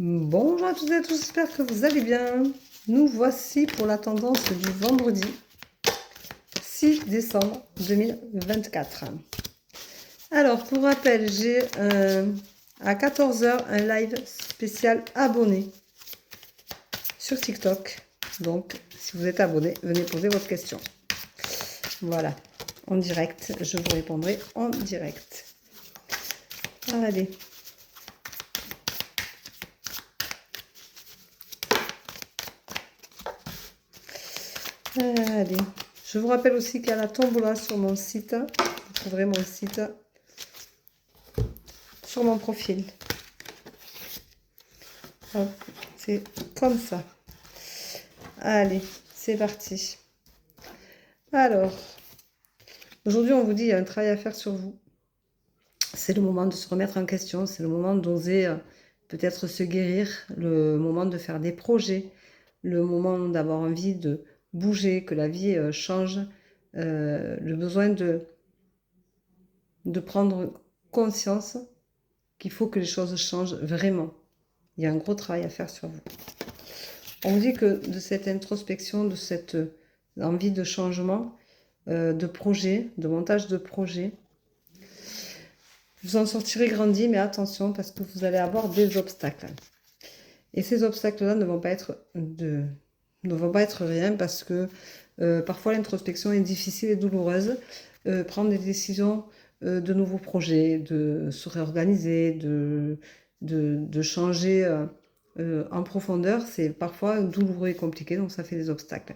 Bonjour à toutes et à tous, j'espère que vous allez bien. Nous voici pour la tendance du vendredi 6 décembre 2024. Alors, pour rappel, j'ai à 14 h un live spécial abonné sur TikTok. Donc, si vous êtes abonné, venez poser votre question. Voilà, en direct, je vous répondrai en direct. Allez. Allez. Je vous rappelle aussi qu'il y a la tombola sur mon site. Vous trouverez mon site sur mon profil. C'est comme ça. Allez, c'est parti. Alors, aujourd'hui, on vous dit, il y a un travail à faire sur vous. C'est le moment de se remettre en question, c'est le moment d'oser peut-être se guérir, le moment de faire des projets, le moment d'avoir envie de bouger, que la vie change, le besoin de prendre conscience qu'il faut que les choses changent vraiment. Il y a un gros travail à faire sur vous. On vous dit que de cette introspection, de cette envie de changement, de projet, de montage de projet, vous en sortirez grandi, mais attention parce que vous allez avoir des obstacles. Et ces obstacles-là ne vont pas être rien parce que parfois l'introspection est difficile et douloureuse. Prendre des décisions de nouveaux projets, de se réorganiser, de changer en profondeur, c'est parfois douloureux et compliqué, donc ça fait des obstacles.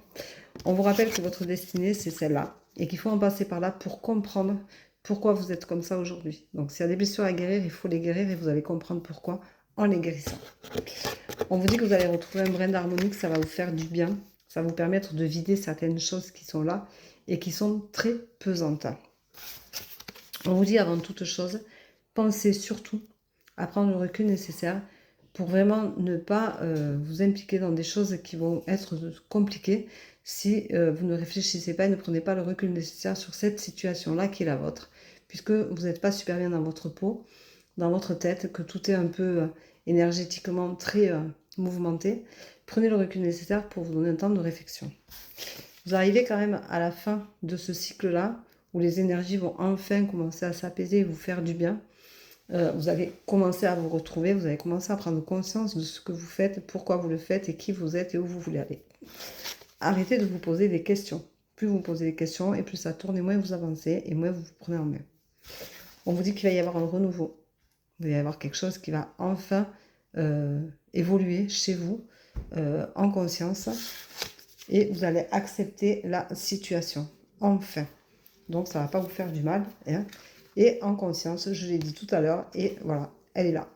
On vous rappelle que votre destinée, c'est celle-là, et qu'il faut en passer par là pour comprendre pourquoi vous êtes comme ça aujourd'hui. Donc s'il y a des blessures à guérir, il faut les guérir et vous allez comprendre pourquoi en les guérissant. On vous dit que vous allez retrouver un brin d'harmonie, que ça va vous faire du bien, ça va vous permettre de vider certaines choses qui sont là et qui sont très pesantes. On vous dit avant toute chose, pensez surtout à prendre le recul nécessaire pour vraiment ne pas vous impliquer dans des choses qui vont être compliquées si vous ne réfléchissez pas et ne prenez pas le recul nécessaire sur cette situation-là qui est la vôtre, puisque vous n'êtes pas super bien dans votre peau, dans votre tête, que tout est un peu énergétiquement très mouvementé. Prenez le recul nécessaire pour vous donner un temps de réflexion. Vous arrivez quand même à la fin de ce cycle-là, où les énergies vont enfin commencer à s'apaiser et vous faire du bien. Vous allez commencer à vous retrouver, vous allez commencer à prendre conscience de ce que vous faites, pourquoi vous le faites et qui vous êtes et où vous voulez aller. Arrêtez de vous poser des questions. Plus vous posez des questions et plus ça tourne et moins vous avancez et moins vous vous prenez en main. On vous dit qu'il va y avoir un renouveau. Il va y avoir quelque chose qui va enfin évoluer chez vous en conscience et vous allez accepter la situation. Enfin. Donc ça ne va pas vous faire du mal. Hein. Et en conscience, je l'ai dit tout à l'heure, et voilà, elle est là.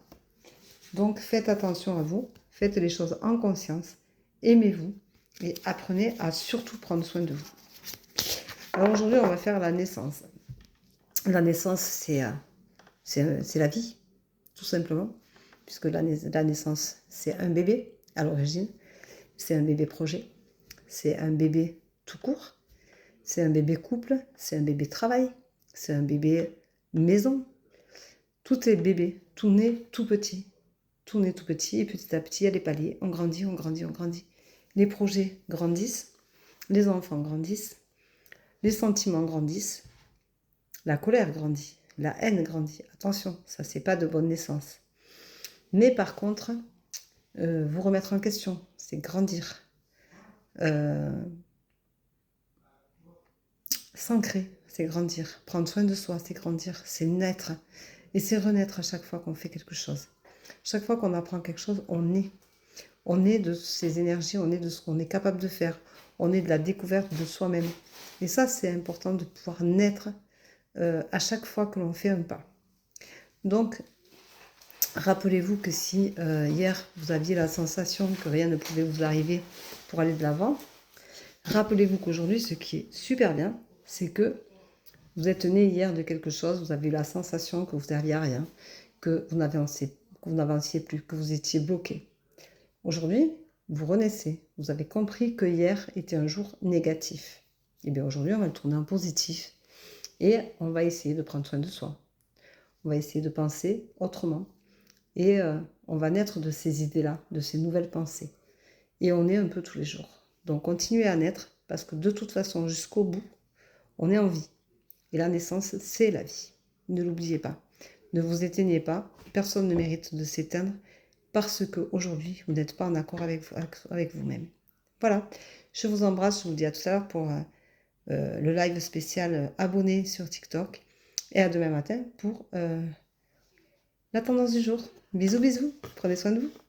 Donc faites attention à vous, faites les choses en conscience, aimez-vous et apprenez à surtout prendre soin de vous. Alors aujourd'hui, on va faire la naissance. La naissance, c'est la vie, tout simplement, puisque la naissance, c'est un bébé à l'origine, c'est un bébé projet, c'est un bébé tout court, c'est un bébé couple, c'est un bébé travail, c'est un bébé maison. Tout est bébé, tout naît tout petit. Tout naît tout petit et petit à petit, il y a des paliers. On grandit, on grandit, on grandit. Les projets grandissent, les enfants grandissent, les sentiments grandissent, la colère grandit, la haine grandit. Attention, ça c'est pas de bonne naissance. Mais par contre, vous remettre en question, c'est grandir. S'ancrer, c'est grandir. Prendre soin de soi, c'est grandir, c'est naître. Et c'est renaître à chaque fois qu'on fait quelque chose. Chaque fois qu'on apprend quelque chose, on est. On est de ces énergies, on est de ce qu'on est capable de faire. On est de la découverte de soi-même. Et ça, c'est important de pouvoir naître à chaque fois que l'on fait un pas. Donc, rappelez-vous que si hier, vous aviez la sensation que rien ne pouvait vous arriver pour aller de l'avant, rappelez-vous qu'aujourd'hui, ce qui est super bien, c'est que vous êtes né hier de quelque chose, vous avez eu la sensation que vous n'aviez rien, que vous n'avanciez plus, que vous étiez bloqué. Aujourd'hui, vous renaissez, vous avez compris que hier était un jour négatif. Et bien aujourd'hui, on va le tourner en positif et on va essayer de prendre soin de soi. On va essayer de penser autrement, Et on va naître de ces idées-là, de ces nouvelles pensées. Et on est un peu tous les jours. Donc continuez à naître, parce que de toute façon, jusqu'au bout, on est en vie. Et la naissance, c'est la vie. Ne l'oubliez pas. Ne vous éteignez pas. Personne ne mérite de s'éteindre parce qu'aujourd'hui, vous n'êtes pas en accord avec vous-même. Voilà. Je vous embrasse. Je vous dis à tout à l'heure pour le live spécial abonné sur TikTok. Et à demain matin pour la tendance du jour. Bisous, bisous. Prenez soin de vous.